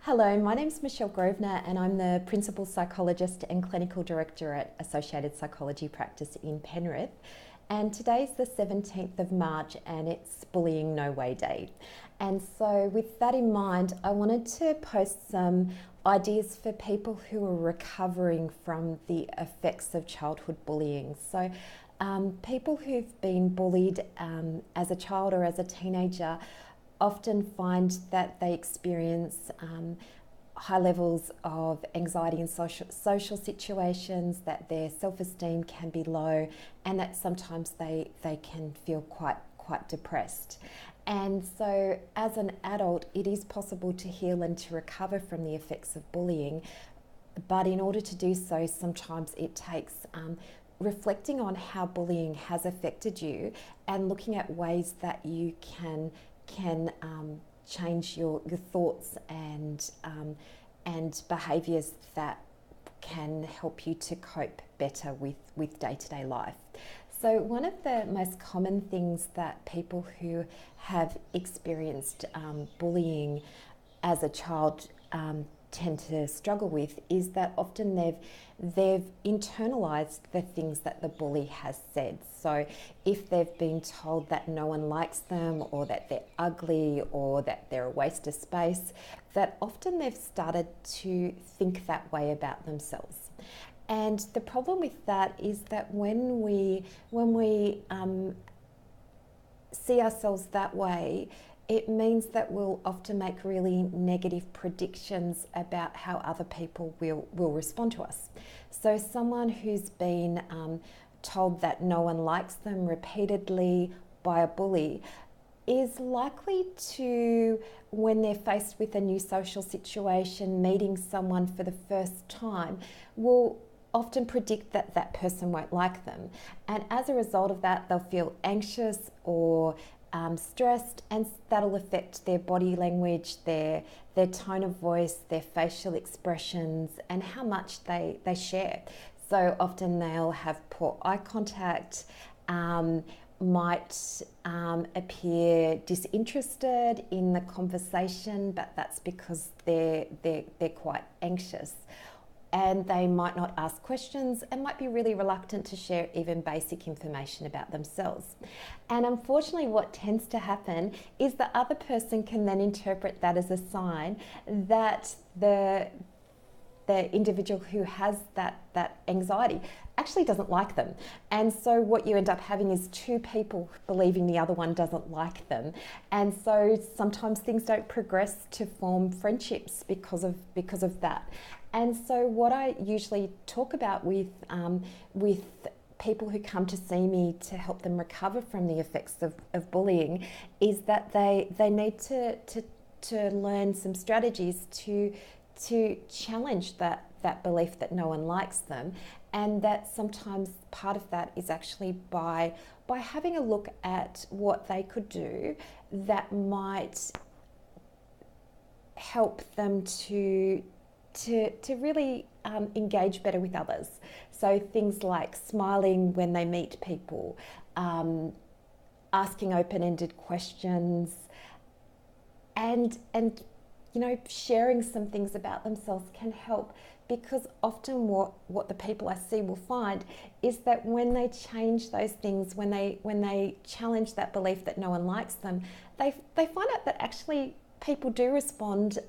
Hello, my name's Michelle Grosvenor and I'm the Principal Psychologist and Clinical Director at Associated Psychology Practice in Penrith. And today's the 17th of March and it's Bullying No Way Day. And so with that in mind, I wanted to post some ideas for people who are recovering from the effects of childhood bullying. So people who've been bullied as a child or as a teenager often find that they experience high levels of anxiety in social situations, that their self-esteem can be low, and that sometimes they can feel quite depressed. And so as an adult, it is possible to heal and to recover from the effects of bullying, but in order to do so, sometimes it takes reflecting on how bullying has affected you and looking at ways that you can change your thoughts and behaviours that can help you to cope better with day-to-day life. So one of the most common things that people who have experienced bullying as a child tend to struggle with is that often they've internalized the things that the bully has said. So if they've been told that no one likes them, or that they're ugly, or that they're a waste of space, that often they've started to think that way about themselves. And the problem with that is that when we see ourselves that way, it means that we'll often make really negative predictions about how other people will respond to us. So someone who's been told that no one likes them repeatedly by a bully is likely to, when they're faced with a new social situation, meeting someone for the first time, will often predict that that person won't like them. And as a result of that, they'll feel anxious or stressed, and that'll affect their body language, their tone of voice, their facial expressions, and how much they share. So often they'll have poor eye contact, might appear disinterested in the conversation, but that's because they're quite anxious. And they might not ask questions and might be really reluctant to share even basic information about themselves. And unfortunately, what tends to happen is the other person can then interpret that as a sign that the individual who has that anxiety actually doesn't like them. And so what you end up having is two people believing the other one doesn't like them. And so sometimes things don't progress to form friendships because of that. And so what I usually talk about with people who come to see me to help them recover from the effects of bullying is that they need to learn some strategies to challenge that belief that no one likes them, and that sometimes part of that is actually by having a look at what they could do that might help them to really engage better with others. So things like smiling when they meet people, asking open-ended questions, and sharing some things about themselves can help, because often what the people I see will find is that when they change those things, when they challenge that belief that no one likes them, they find out that actually people do respond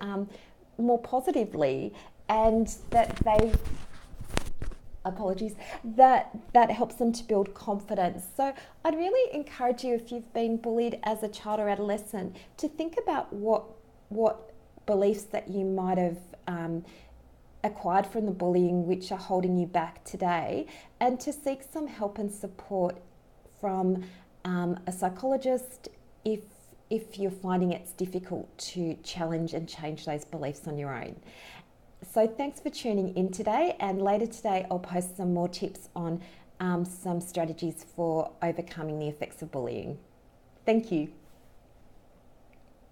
more positively, and that that helps them to build confidence. So I'd really encourage you, if you've been bullied as a child or adolescent, to think about what beliefs that you might have acquired from the bullying which are holding you back today, and to seek some help and support from a psychologist if you're finding it's difficult to challenge and change those beliefs on your own. So thanks for tuning in today, and later today I'll post some more tips on some strategies for overcoming the effects of bullying. Thank you.